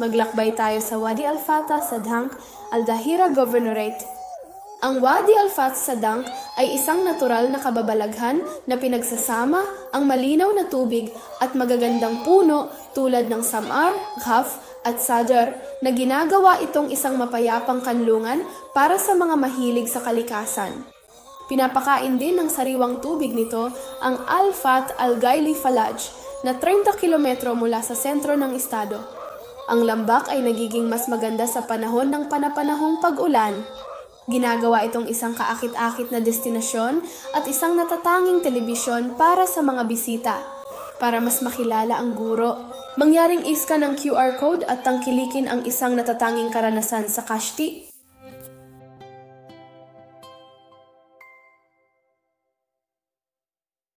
Maglakbay tayo sa Wadi Al-Fata sa Dank, Al-Dahira Governorate. Ang Wadi Al-Fat sa Dank ay isang natural na kababalaghan na pinagsasama ang malinaw na tubig at magagandang puno tulad ng samar, ghaf at sadr na ginagawa itong isang mapayapang kanlungan para sa mga mahilig sa kalikasan. Pinapakain din ng sariwang tubig nito ang Al-Fat Al-Gaili Falaj na 30 kilometro mula sa sentro ng estado. Ang lambak ay nagiging mas maganda sa panahon ng panapanahong pag-ulan. Ginagawa itong isang kaakit-akit na destinasyon at isang natatanging telebisyon para sa mga bisita. Para mas makilala ang guro, mangyaring iskan ng QR code at tangkilikin ang isang natatanging karanasan sa Kashti.